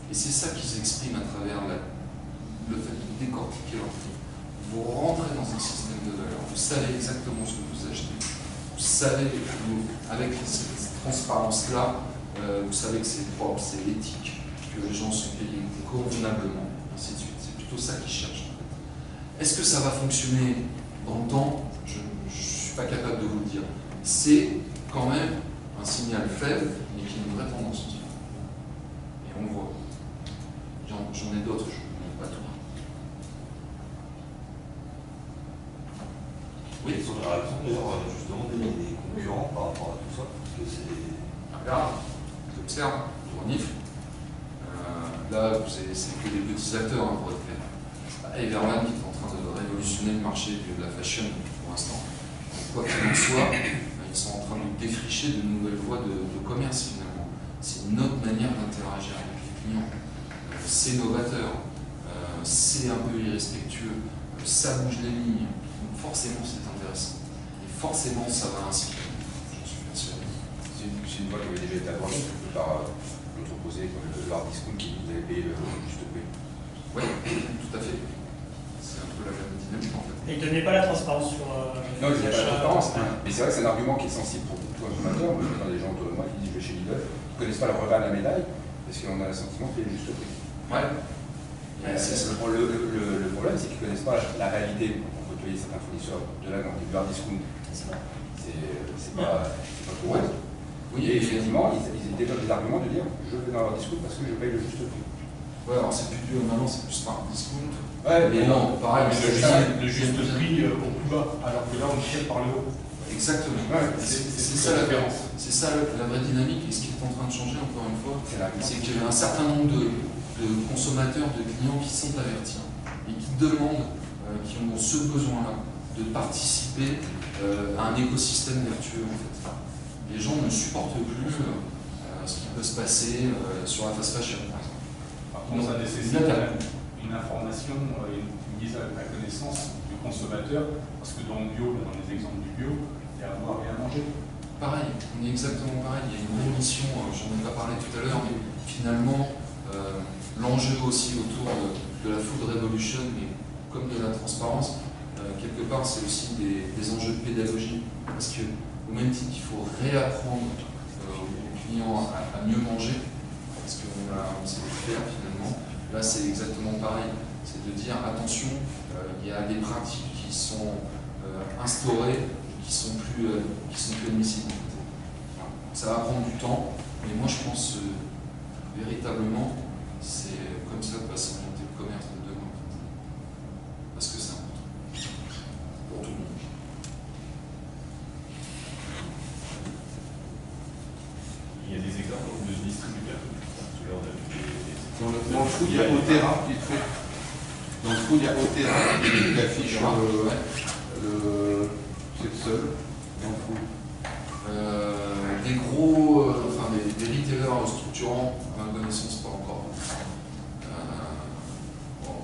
Et c'est ça qu'ils expriment à travers le fait de décortiquer leur prix. Vous rentrez dans un système de valeur, vous savez exactement ce que vous achetez. Vous savez, avec cette transparence-là, vous savez que c'est propre, c'est éthique, que les gens sont payés convenablement, ainsi de suite. C'est plutôt ça qu'ils cherchent. Est-ce que ça va fonctionner dans le temps? Je ne suis pas capable de vous le dire. C'est quand même un signal faible, mais qui a une vraie tendance. Et on le voit. J'en ai d'autres, je ne montre pas tout. Oui. Quelles sont les raisons d'ailleurs justement des concurrents par rapport à tout ça? Parce que c'est... Regarde, tu observes, tu renifles. Là, c'est que des petits acteurs pour être clair. Everland qui est en train de révolutionner le marché de la fashion pour l'instant. Quoi qu'il en soit, ils sont en train de défricher de nouvelles voies de commerce finalement. C'est une autre manière d'interagir avec les clients. C'est novateur, c'est un peu irrespectueux, ça bouge les lignes. Donc forcément c'est intéressant. Et forcément ça va inspirer. J'en suis persuadé. C'est une voie qui avait déjà été abordée par l'autre opposé, le hard discount qui vous avait payé le juste prix. Oui, tout à fait. C'est un peu la même dynamique en fait. Et il ne donnait pas la transparence sur non, il n'y a pas la transparence. Mais c'est vrai que c'est un argument qui est sensible pour tout consommateur. Moi, j'ai des gens autour de moi qui disent je vais chez Lidl, qui ne connaissent pas le revers de la médaille, parce qu'on a le sentiment qu'il y a juste prix. Ouais. Le problème, c'est qu'ils ne connaissent pas la réalité. On peut payer certains fournisseurs de là dans du hard discount. C'est pas trop rose. Oui, et effectivement, ils développent des arguments de dire je vais dans leur discount parce que je paye le juste prix. Ouais, alors c'est plus dur, maintenant c'est plus par discount. Ouais, mais non, pareil, le juste prix au plus bas, alors que là on tire par le haut. Exactement. Ouais, c'est ça la différence. C'est ça la vraie dynamique. Et ce qui est en train de changer, encore une fois, c'est qu'il y a un certain nombre de consommateurs, de clients qui sont avertis et qui demandent, qui ont ce besoin-là de participer à un écosystème vertueux. En fait. Les gens ne supportent plus ce qui peut se passer sur la fast fashion, par exemple. Par contre, ça nécessite une information, une mise à la connaissance du consommateur, parce que dans le bio, dans les exemples du bio, il y a à boire et à manger. Pareil, on est exactement pareil. Il y a une vraie mission, j'en ai pas parlé tout à l'heure, mais finalement, l'enjeu aussi autour de la food revolution, mais comme de la transparence, quelque part, c'est aussi des enjeux de pédagogie. Parce que, au même titre qu'il faut réapprendre aux clients à mieux manger, parce qu'on sait le faire finalement, là c'est exactement pareil. C'est de dire attention, il y a des pratiques qui sont instaurées, qui sont plus admissibles. Ça va prendre du temps, mais moi je pense véritablement c'est comme ça que va s'orienter le commerce de demain. Parce que c'est important. Pour tout le monde. Il y a des exemples de distributeurs. Dans le food, il y a Otera qui est fait. Dans le food, il y a Otera qui affiche c'est le seul dans le food. Des gros, enfin des retailers structurants, à ma connaissance, pas encore.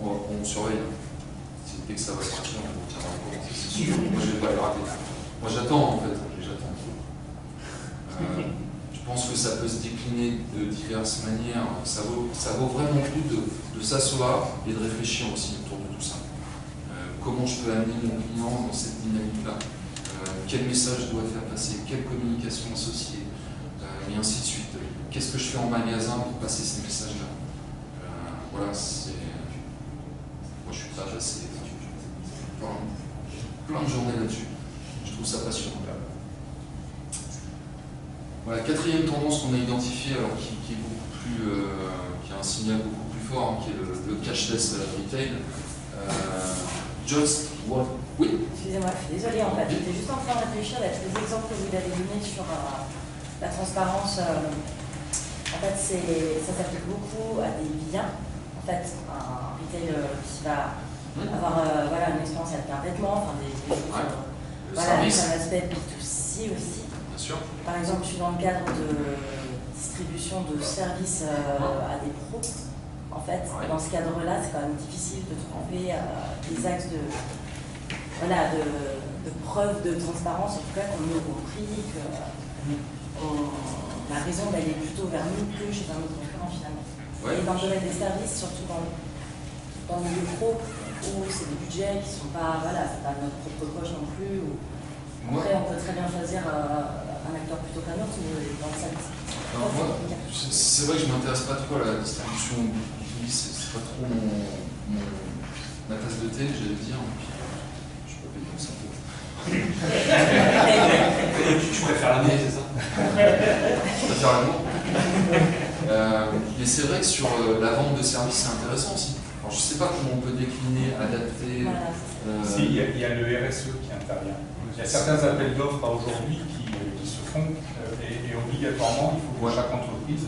On surveille. Dès que ça va sortir, on vous tiendra au courant, c'est sûr. Moi, je ne vais pas les rater. Moi, j'attends, en fait. J'attends. Je pense que ça peut se décliner de diverses manières. Ça vaut vraiment le coup de s'asseoir et de réfléchir aussi autour de tout ça. Comment je peux amener mon client dans cette dynamique-là, quel message je dois faire passer, quelle communication associée, et ainsi de suite. Qu'est-ce que je fais en magasin pour passer ces messages-là. Voilà, c'est... Moi, je suis prêt à passer plein de journées là-dessus. Je trouve ça passionnant. Voilà, quatrième tendance qu'on a identifiée, alors qui est beaucoup plus, qui a un signal beaucoup plus fort, qui est le cashless retail. Just what? Oui. Excusez-moi, je suis désolée, en fait, j'étais juste en train de réfléchir à tous les exemples que vous avez donnés sur la transparence. En fait, ça s'applique beaucoup à des biens. En fait, un retail qui va avoir une expérience avec un vêtement, enfin des choses, avec un aspect B2C aussi. Bien sûr. Par exemple, je suis dans le cadre de distribution de services à des pros. En fait, dans ce cadre-là, c'est quand même difficile de trouver des axes de preuve de transparence, en tout cas qu'on ait compris qu'on a raison d'aller plutôt vers nous que chez un autre concurrent finalement. Et dans le domaine des services, surtout dans le milieu pro, où c'est des budgets qui ne sont pas, c'est pas notre propre poche non plus. Après, on peut très bien choisir un acteur plutôt qu'un autre, mais dans le service. C'est vrai que je ne m'intéresse pas trop à la distribution B2B, c'est pas trop ma tasse de thé, j'allais dire. Je peux pas payer comme ça. Tu préfères l'année, c'est ça? Je préfère l'année. Mais c'est vrai que sur la vente de services, c'est intéressant aussi. Alors, je ne sais pas comment on peut décliner, adapter. Si, il y a le RSE qui intervient. Il y a certains appels d'offres aujourd'hui qui se font et obligatoirement, il faut que chaque entreprise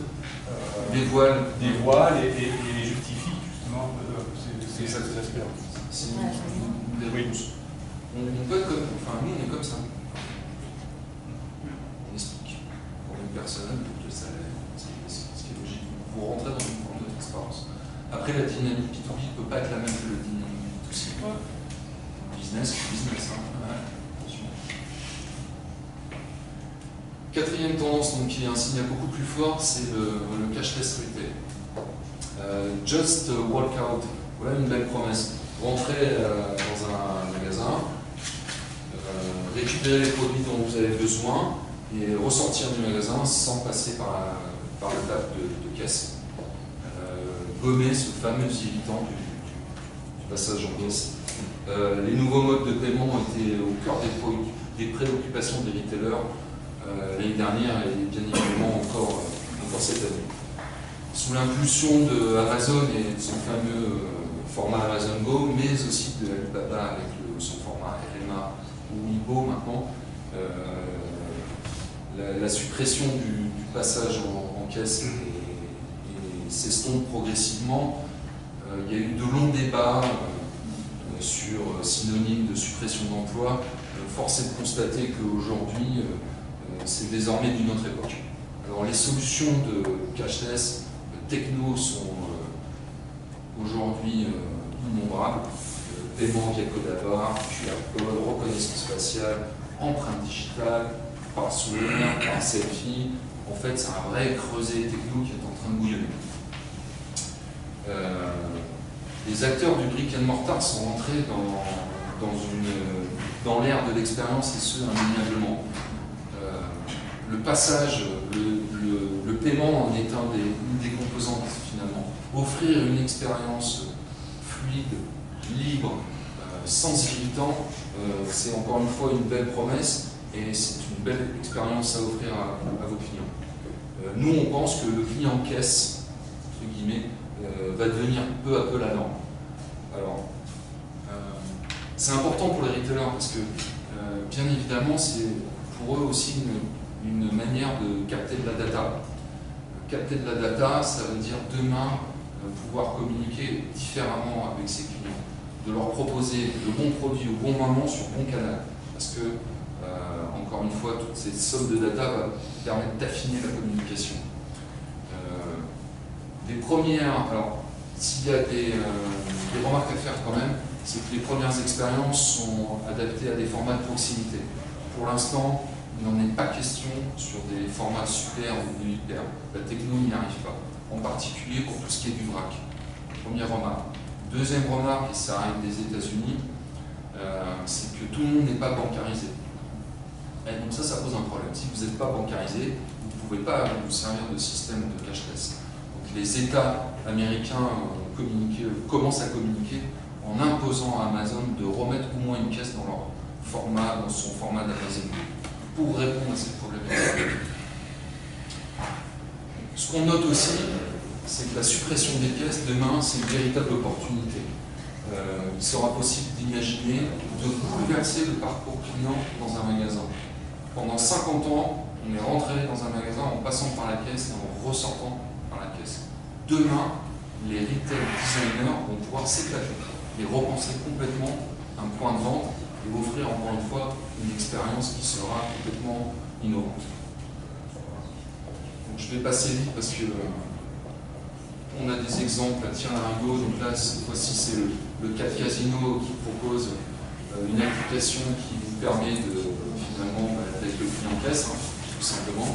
dévoile et les justifie justement ces aspects-là. C'est une des réponses. On peut être comme, enfin nous on est comme ça. On explique pour une personne que ça ce qui est logique. Vous rentrez dans une forme de transparence. Après la dynamique B2B ne peut pas être la même que la dynamique B2C. Business, hein. Quatrième tendance, donc, qui est un signal beaucoup plus fort, c'est le cashless retail. Just walk out, voilà une belle promesse. Rentrez dans un magasin, récupérez les produits dont vous avez besoin, et ressortir du magasin sans passer par la table de caisse. Gommer ce fameux irritant du passage en caisse. Les nouveaux modes de paiement étaient au cœur des préoccupations des retailers l'année dernière et bien évidemment encore cette année. Sous l'impulsion de Amazon et de son fameux format Amazon Go, mais aussi de Alibaba avec son format RMA ou Ibo maintenant, la suppression du passage en caisse s'estompe progressivement. Il y a eu de longs débats sur synonyme de suppression d'emplois. Force est de constater qu'aujourd'hui, c'est désormais d'une autre époque. Alors les solutions de cashless techno sont aujourd'hui innombrables. Paiement via code à barre, QR code, reconnaissance faciale, empreinte digitale, par souvenir, par selfie. En fait, c'est un vrai creuset techno qui est en train de bouillonner. Les acteurs du brick and mortar sont entrés dans l'ère de l'expérience et ce, indéniablement. Le passage, le paiement en est une des composantes finalement. Offrir une expérience fluide, libre, sans irritant, c'est encore une fois une belle promesse et c'est une belle expérience à offrir à vos clients. Nous, on pense que le client caisse, entre guillemets, va devenir peu à peu la norme. Alors, c'est important pour les retailers parce que, bien évidemment, c'est pour eux aussi une manière de capter de la data. Capter de la data, ça veut dire demain pouvoir communiquer différemment avec ses clients, de leur proposer le bon produit au bon moment sur le bon canal. Parce que, encore une fois, toute cette somme de data va permettre d'affiner la communication. Les premières, alors s'il y a des remarques à faire quand même, c'est que les premières expériences sont adaptées à des formats de proximité. Pour l'instant, il n'en est pas question sur des formats super ou hyper. La techno n'y arrive pas, en particulier pour tout ce qui est du vrac. Première remarque. Deuxième remarque, et ça arrive des États-Unis, c'est que tout le monde n'est pas bancarisé. Et donc ça pose un problème. Si vous n'êtes pas bancarisé, vous ne pouvez pas vous servir de système de cashless. Donc les États américains commencent à communiquer en imposant à Amazon de remettre au moins une caisse dans son format d'Amazon pour répondre à ces problématiques. Ce qu'on note aussi, c'est que la suppression des caisses, demain, c'est une véritable opportunité. Il sera possible d'imaginer de bouleverser le parcours client dans un magasin. Pendant 50 ans, on est rentré dans un magasin en passant par la caisse et en ressortant par la caisse. Demain, les retail designers vont pouvoir s'éclater et repenser complètement un point de vente et offrir encore une fois une expérience qui sera complètement innovante. Donc je vais passer vite parce que on a des exemples à Tire-Larigot. Donc là, cette fois-ci, c'est le CAF Casino qui propose une application qui vous permet de finalement d'être le client caisse, tout simplement.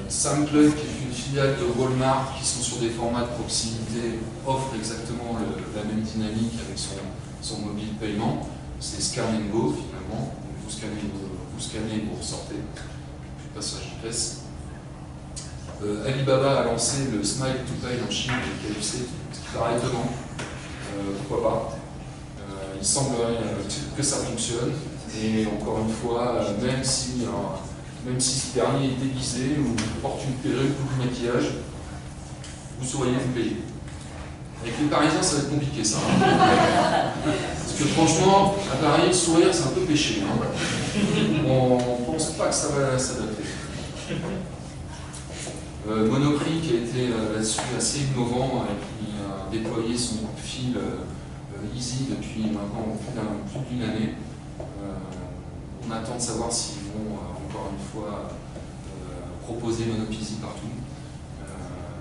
Samplug, qui est une filiale de Walmart, qui sont sur des formats de proximité, offre exactement la même dynamique avec son mobile paiement. C'est Scan & Go finalement. Donc vous scannez et vous ressortez. Plus de passage en caisse. Alibaba a lancé le Smile to Pay en Chine avec KFC, ce qui paraît étonnant. Pourquoi pas. Il semblerait que ça fonctionne. Et encore une fois, même si ce dernier est déguisé ou porte une perruque ou du maquillage, vous souriez, vous payez. Avec les Parisiens, ça va être compliqué ça. Parce que franchement, à Paris, sourire, c'est un peu péché. On ne pense pas que ça va s'adapter. Monoprix, qui a été là-dessus assez innovant et qui a déployé son fil Easy depuis maintenant plus d'une année. On attend de savoir s'ils vont encore une fois proposer Monopizy partout.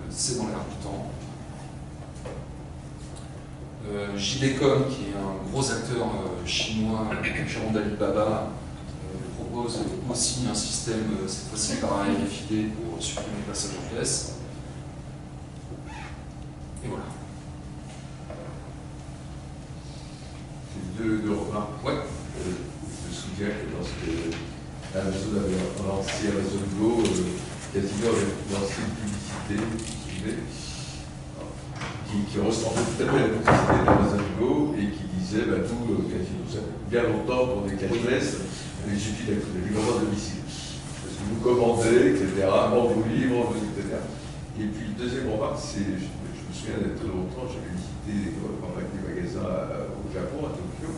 C'est dans l'air du temps. JDcom, qui est un gros acteur chinois, concurrent d'Alibaba, propose aussi un système, cette fois-ci par RFID, pour supprimer le passage en caisse. Et voilà. Deux remarques. Ouais. Le souviens que lorsque Amazon avait lancé Amazon Go, Casino avait lancé une publicité, qui ressemblait tout à fait à la publicité d'Amazon Go et qui disait nous, Casino, ça fait bien longtemps qu'on est cashless, mais il suffit d'être livreur de domicile. Parce que vous commandez, etc., on vous livre, etc. Et puis, le deuxième remarque, c'est, je me souviens d'être très longtemps, j'avais visité des magasins au Japon, à Tokyo.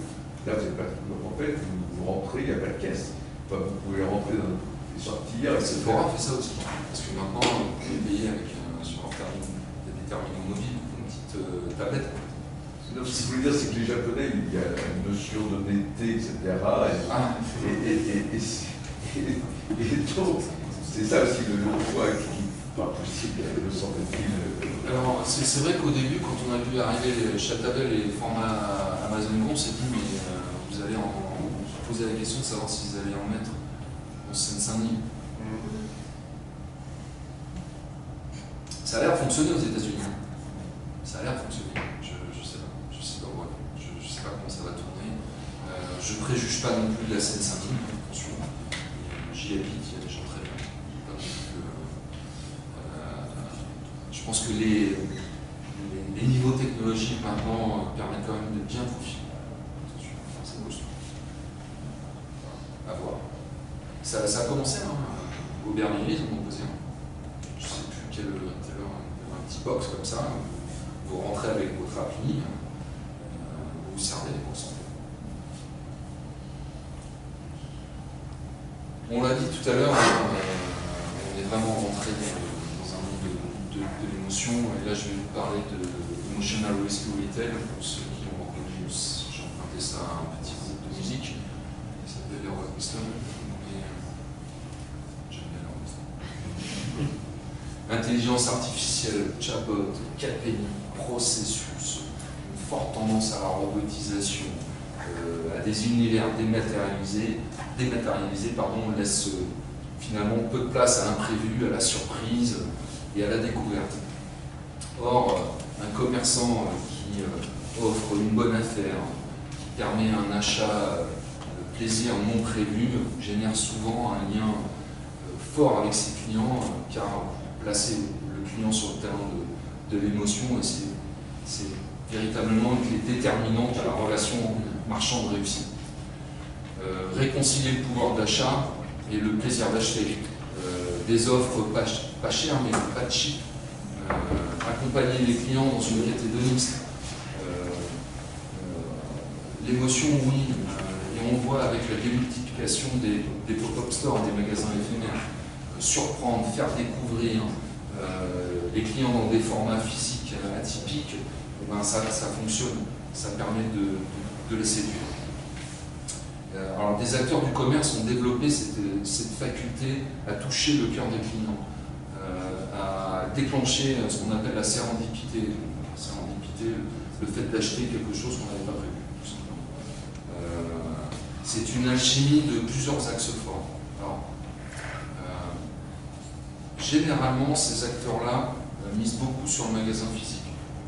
Là, vous n'êtes pas toujours en fait, vous rentrez, il n'y a pas de caisse. Enfin, vous pouvez rentrer et sortir, etc. Sephora fait ça aussi. Parce que maintenant, vous pouvez payer avec, sur leur des terminaux mobiles, une petite tablette. Donc, ce que je voulais dire, c'est que les Japonais, il y a une notion d'honnêteté, etc. Et donc, c'est ça aussi le point qui n'est pas possible, me semble-t-il. Alors, c'est vrai qu'au début, quand on a vu arriver Chatabel et les formats Amazon Go, on s'est dit, mais vous allez se poser la question de savoir s'ils allaient en mettre en Seine-Saint-Denis. Ça a l'air de fonctionner aux États-Unis. Ça a l'air de fonctionner. Je sais pas. Je sais pas, ouais. Je sais pas comment ça va tourner. Je préjuge pas non plus de la Seine-Saint-Denis. Attention. J'y habite, il y a des gens très bien. Je pense que les niveaux technologiques maintenant permettent quand même de bien profiler. C'est costaud. À voir. Ça a commencé, hein. Au Bernier, ils en ont posé un. Je ne sais plus quel un petit box comme ça. Vous rentrez avec votre appli, vous servez les pourcents. On l'a dit tout à l'heure, on est vraiment rentré dans un monde de l'émotion. Et là, je vais vous parler de Emotional Rescue Retail. Pour ceux qui ont reconnu, j'ai emprunté ça à un petit groupe de musique qui s'appelle les Rolling Stones. J'aime bien les Rolling Stones. Intelligence artificielle, chatbot, KPI, processus, une forte tendance à la robotisation, à des univers dématérialisés, laisse finalement peu de place à l'imprévu, à la surprise et à la découverte. Or, un commerçant qui offre une bonne affaire, qui permet un achat plaisir non prévu, génère souvent un lien fort avec ses clients, car placer le client sur le terrain de l'émotion, c'est véritablement une clé déterminante à la relation marchande réussie. Réconcilier le pouvoir d'achat et le plaisir d'acheter. Des offres pas chères mais pas cheap. Accompagner les clients dans une quête hédoniste. L'émotion, oui, et on voit avec la démultiplication des pop-up stores, des magasins éphémères, surprendre, faire découvrir les clients dans des formats physiques atypiques, ben ça fonctionne, ça permet de les séduire. Alors, des acteurs du commerce ont développé cette faculté à toucher le cœur des clients, à déclencher ce qu'on appelle la sérendipité. La sérendipité, le fait d'acheter quelque chose qu'on n'avait pas prévu, tout simplement. C'est une alchimie de plusieurs axes forts. Alors, généralement, ces acteurs-là misent beaucoup sur le magasin physique.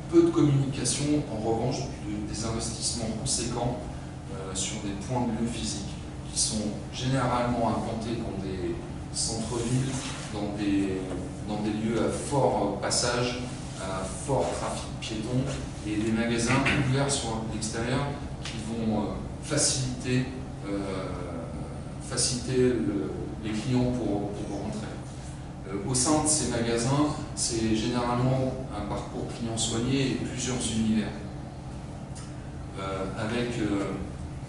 Peu de communication, en revanche, des investissements conséquents sur des points de vue physiques qui sont généralement implantés dans des centres-villes, dans des lieux à fort passage, à fort trafic piéton, et des magasins ouverts sur l'extérieur qui vont faciliter les clients pour rentrer. Au sein de ces magasins, c'est généralement un parcours client soigné et plusieurs univers, avec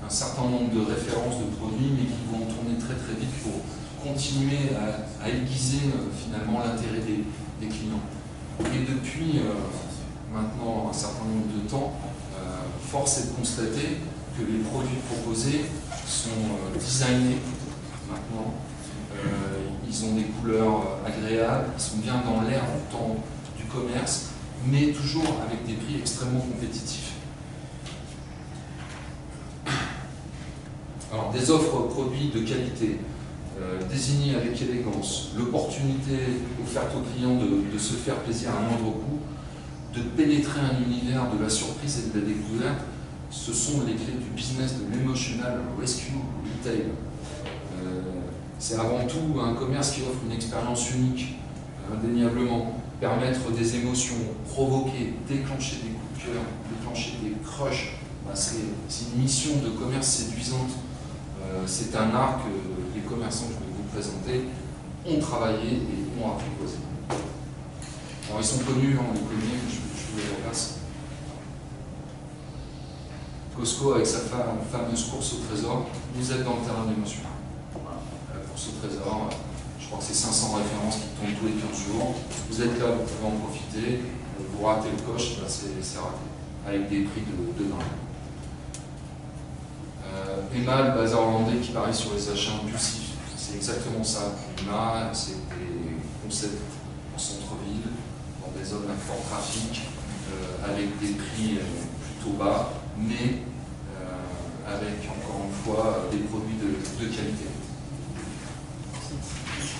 un certain nombre de références de produits, mais qui vont tourner très très vite pour continuer à aiguiser finalement l'intérêt des clients. Et depuis maintenant un certain nombre de temps, force est de constater que les produits proposés sont designés maintenant. Ils ont des couleurs agréables, ils sont bien dans l'air du temps du commerce, mais toujours avec des prix extrêmement compétitifs. Alors, des offres produits de qualité, désignées avec élégance, l'opportunité offerte aux clients de se faire plaisir à moindre coût, de pénétrer un univers de la surprise et de la découverte, ce sont les clés du business de l'emotional rescue retail. C'est avant tout un commerce qui offre une expérience unique, indéniablement. Permettre des émotions, provoquer, déclencher des coups de cœur, déclencher des crushs, c'est une mission de commerce séduisante. C'est un art que les commerçants que je vais vous présenter ont travaillé et ont apprivoisé. Alors ils sont connus, on les connaît, je vous les repasse. Costco avec sa fameuse course au trésor, vous êtes dans le terrain d'émotion. La course au trésor, je crois que c'est 500 références qui tombent tous les 15 jours. Vous êtes là, vous pouvez en profiter. Vous ratez le coche, c'est raté. Avec des prix de dingue. Emma, le bazar hollandais qui parie sur les achats impulsifs. C'est exactement ça. Emma, c'est des concepts en centre-ville, dans des zones à fort trafic, avec des prix plutôt bas, mais avec, encore une fois, des produits de qualité.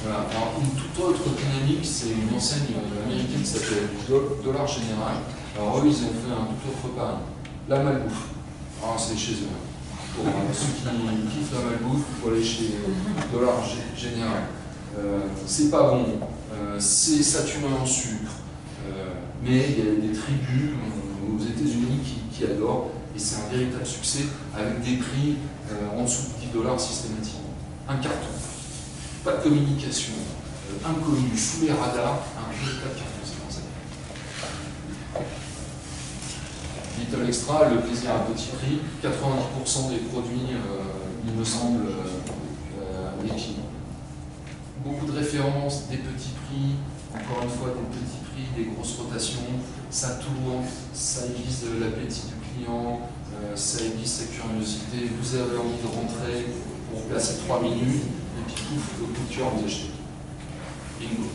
Voilà. Alors, une toute autre dynamique, c'est une enseigne américaine qui s'appelle Dollar Général. Alors eux, ils ont fait un tout autre pari. La malbouffe. Alors c'est chez eux. Pour ceux qui kiffent la malbouffe, il faut aller chez Dollar Général. C'est pas bon, c'est saturé en sucre, mais il y a des tribus aux États-Unis qui adorent, et c'est un véritable succès avec des prix en dessous de $10 systématiquement. Un carton. Pas de communication, inconnu, sous les radars, un véritable carton, c'est pour ça. Little Extra, le plaisir à petit prix, 90% des produits, il me semble, équilibrés. Beaucoup de références, des petits prix, encore une fois des petits prix, des grosses rotations, ça tourne, ça aiguise l'appétit du client, ça aiguise sa curiosité, vous avez envie de rentrer pour passer 3 minutes, et puis pouf, au coup de cœur, vous achetez. Bingo.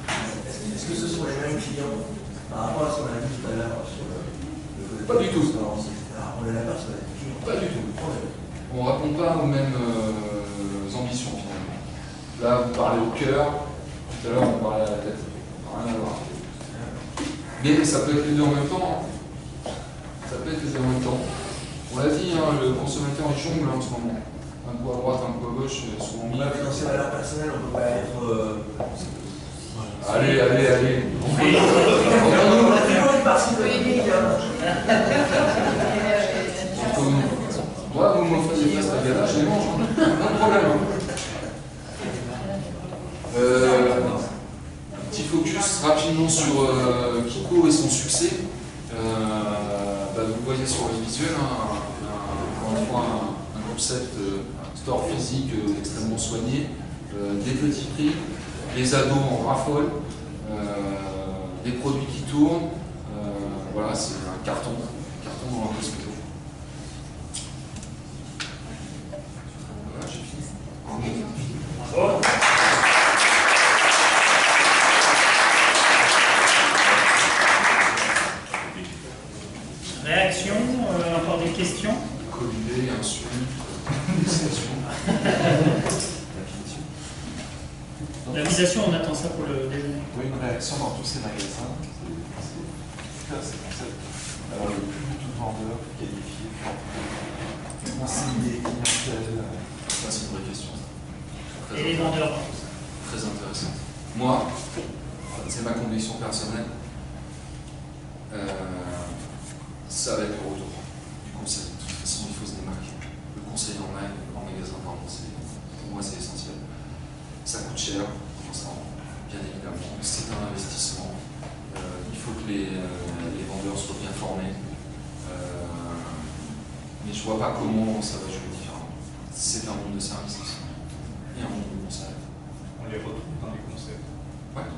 Est-ce que ce sont les mêmes clients par rapport à ce qu'on a vu tout à l'heure sur le côté pas du tout. On est d'accord sur les clients. Pas du tout. On ne répond pas aux mêmes ambitions finalement. Là, vous parlez au cœur, tout à l'heure, on parlait à la tête. Rien à voir. Mais ça peut être les deux en même temps. Ça peut être les deux en même temps. On l'a dit, hein, le consommateur il jongle en ce moment. Un coup à droite, un coup à gauche, souvent mis. Dans ses valeurs personnelles, on ne peut pas être. Allez. On a toujours une partie polémique. Moi, vous m'offrez des fesses à gala, je les mange. Pas de problème. Petit focus rapidement sur Kiko et son succès. Vous le voyez sur le visuel, encore une fois un concept store physique extrêmement soigné, des petits prix, les ados en raffolent, des produits qui tournent. Voilà, c'est un carton dans la Costco. Voilà, j'ai fini. Bravo. Réaction, encore des questions? Colibé, insulte, déception. L'avisation, on attend ça pour le déjeuner. Oui, une réaction dans tous ces magasins. C'est super ces concepts. Alors, le plus du tout vendeur, qualifié, conseiller, clientèle. Ça, c'est une vraie question. Et les vendeurs? Très intéressant. Moi, c'est ma conviction personnelle. Ça va être le retour du conseil. De toute façon, il faut se démarquer. Le conseil en magasin, pardon, pour moi, c'est essentiel. Ça coûte cher, bien évidemment. C'est un investissement. Il faut que les vendeurs soient bien formés. Mais je ne vois pas comment ça va jouer différemment. C'est un monde de service aussi. Et un monde de conseil. On les retrouve dans les concepts. Ouais.